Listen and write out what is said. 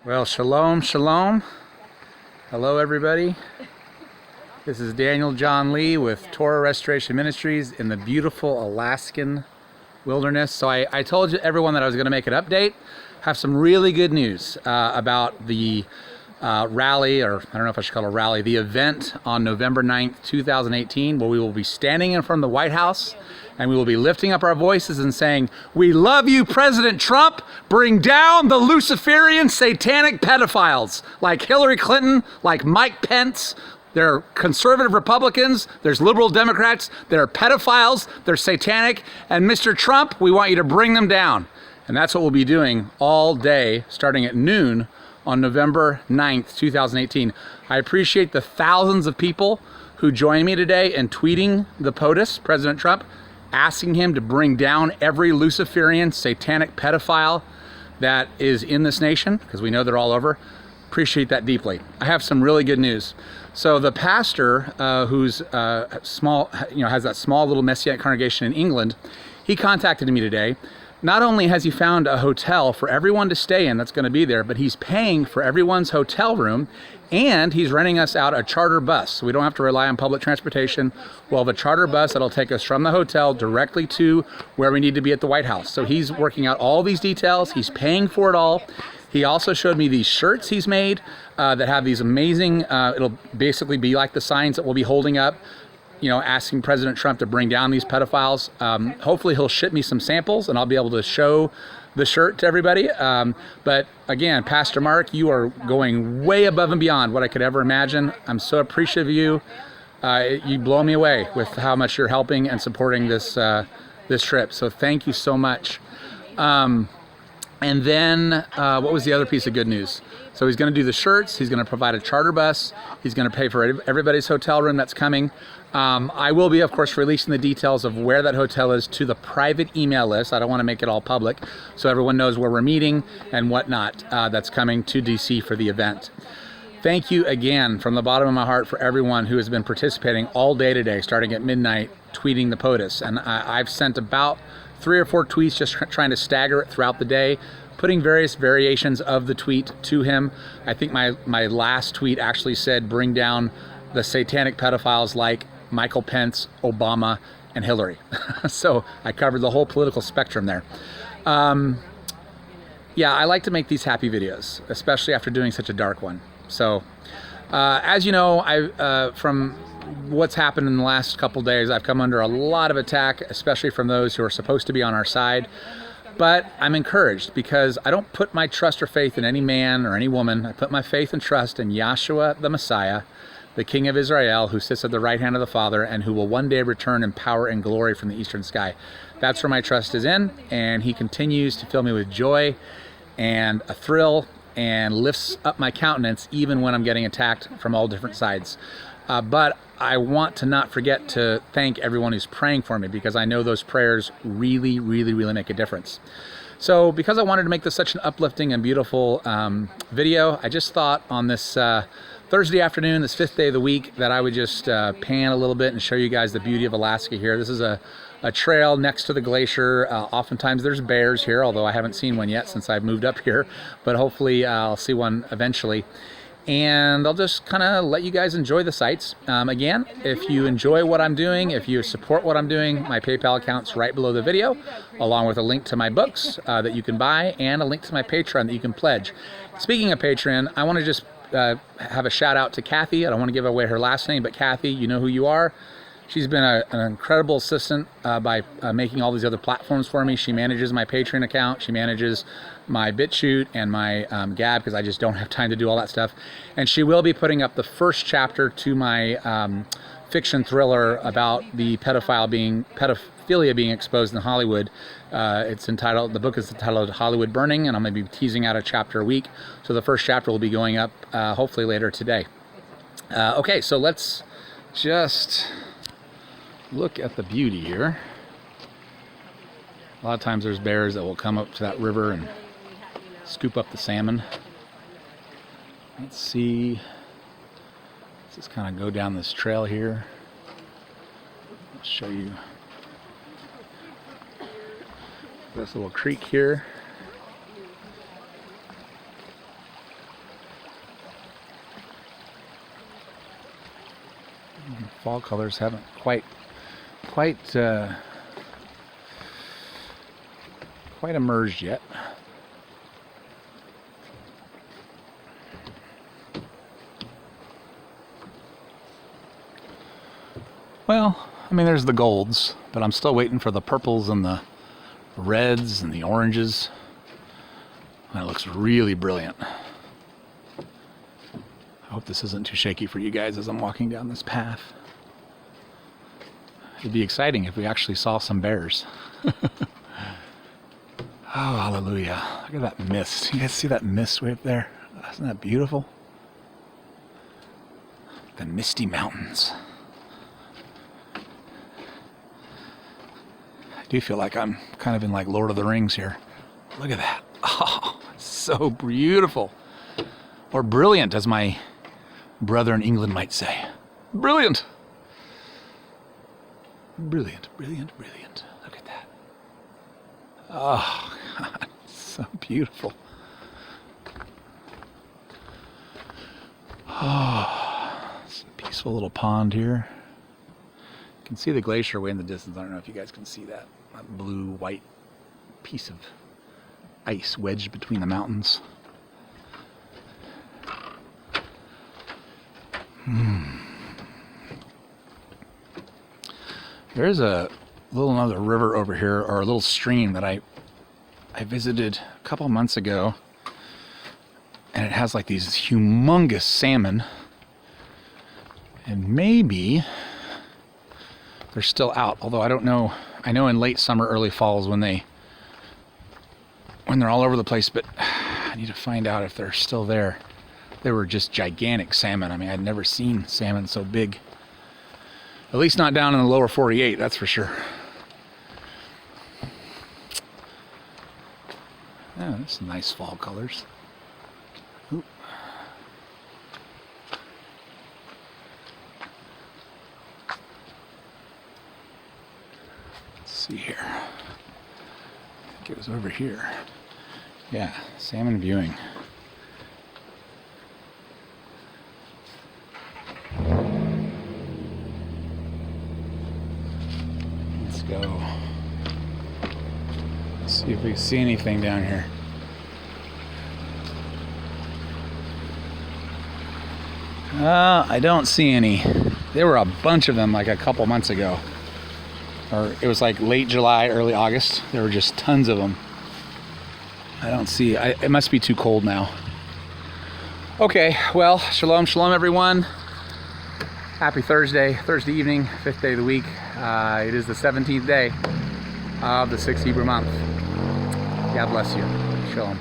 Well, shalom, shalom. Hello, everybody. This is Daniel John Lee with Torah Restoration Ministries in the beautiful Alaskan wilderness. So I told you everyone that I was going to make an update. Have some really good news about the rally, or I don't know if I should call it a rally, the event on November 9th, 2018, where we will be standing in front of the White House and we will be lifting up our voices and saying, "We love you, President Trump. Bring down the Luciferian satanic pedophiles like Hillary Clinton, like Mike Pence." They're conservative Republicans, there's liberal Democrats, they're pedophiles, they're satanic, and Mr. Trump, we want you to bring them down. And that's what we'll be doing all day, starting at noon on November 9th, 2018. I appreciate the thousands of people who joined me today in tweeting the POTUS, President Trump, asking him to bring down every Luciferian satanic pedophile that is in this nation, because we know they're all over. Appreciate that deeply. I have some really good news. So the pastor who's small, has that small little Messianic congregation in England, he contacted me today. Not only has he found a hotel for everyone to stay in that's going to be there, but he's paying for everyone's hotel room, and he's renting us out a charter bus. So we don't have to rely on public transportation. We'll have a charter bus that'll take us from the hotel directly to where we need to be at the White House. So he's working out all these details. He's paying for it all. He also showed me these shirts he's made that have these amazing, it'll basically be like the signs that we'll be holding up, asking President Trump to bring down these pedophiles. Hopefully he'll ship me some samples and I'll be able to show the shirt to everybody. But again, Pastor Mark, you are going way above and beyond what I could ever imagine. I'm so appreciative of you. You blow me away with how much you're helping and supporting this trip. So thank you so much. And then what was the other piece of good news? So he's going to do the shirts. He's going to provide a charter bus. He's going to pay for everybody's hotel room that's coming. I will be, of course, releasing the details of where that hotel is to the private email list. I don't want to make it all public, so everyone knows where we're meeting and whatnot that's coming to DC for the event. Thank you again from the bottom of my heart for everyone who has been participating all day today, starting at midnight, tweeting the POTUS. And I've sent about 3 or 4 tweets, just trying to stagger it throughout the day, putting various variations of the tweet to him. I think my last tweet actually said, "Bring down the satanic pedophiles like Michael Pence, Obama, and Hillary." So I covered the whole political spectrum there. Yeah, I like to make these happy videos, especially after doing such a dark one. So as you know, from what's happened in the last couple days, I've come under a lot of attack, especially from those who are supposed to be on our side. But I'm encouraged because I don't put my trust or faith in any man or any woman. I put my faith and trust in Yahshua the Messiah, the King of Israel, who sits at the right hand of the Father and who will one day return in power and glory from the eastern sky. That's where my trust is in, and he continues to fill me with joy and a thrill and lifts up my countenance even when I'm getting attacked from all different sides. But I want to not forget to thank everyone who's praying for me, because I know those prayers really, really, really make a difference. So because I wanted to make this such an uplifting and beautiful video, I just thought on this Thursday afternoon, this 5th day of the week, that I would just pan a little bit and show you guys the beauty of Alaska here. This is a trail next to the glacier. Oftentimes there's bears here, although I haven't seen one yet since I've moved up here, but hopefully I'll see one eventually. And I'll just kind of let you guys enjoy the sights. Again, if you enjoy what I'm doing, if you support what I'm doing, my PayPal account's right below the video, along with a link to my books that you can buy and a link to my Patreon that you can pledge. Speaking of Patreon, I want to just have a shout out to Kathy. I don't want to give away her last name, but Kathy, you know who you are. She's been an incredible assistant by making all these other platforms for me. She manages my Patreon account. She manages my Bitchute and my Gab, because I just don't have time to do all that stuff. And she will be putting up the first chapter to my fiction thriller about the pedophilia being exposed in Hollywood. The book is entitled Hollywood Burning, and I'm going to be teasing out a chapter a week. So the first chapter will be going up hopefully later today. Okay, so let's just look at the beauty here. A lot of times there's bears that will come up to that river and scoop up the salmon. Let's see. Let's just kind of go down this trail here. I'll show you this little creek here. Fall colors haven't quite emerged yet. Well, I mean, there's the golds, but I'm still waiting for the purples and the reds and the oranges. And it looks really brilliant. I hope this isn't too shaky for you guys as I'm walking down this path. It'd be exciting if we actually saw some bears. Oh, hallelujah. Look at that mist. You guys see that mist way up there? Isn't that beautiful? The misty mountains. I do feel like I'm kind of in like Lord of the Rings here. Look at that. Oh, it's so beautiful. Or brilliant, as my brother in England might say. Brilliant. Brilliant, brilliant, brilliant. Look at that. Oh, God, so beautiful. Oh, it's a peaceful little pond here. You can see the glacier way in the distance. I don't know if you guys can see that. That blue-white piece of ice wedged between the mountains. There's a little another river over here, or a little stream that I visited a couple months ago, and it has like these humongous salmon, and maybe they're still out, although I don't know. I know in late summer, early fall is when they're all over the place, but I need to find out if they're still there. They were just gigantic salmon. I mean, I'd never seen salmon so big. At least not down in the lower 48, that's for sure. Oh, that's nice fall colors. Ooh. Let's see here. I think it was over here. Yeah, salmon viewing. Let's go. Let's see if we see anything down here. I don't see any. There were a bunch of them like a couple months ago. Or it was like late July, early August. There were just tons of them. I don't see. It must be too cold now. Okay, well, shalom, shalom, everyone. Happy Thursday evening, 5th day of the week. It is the 17th day of the 6th Hebrew month. God bless you. Shalom.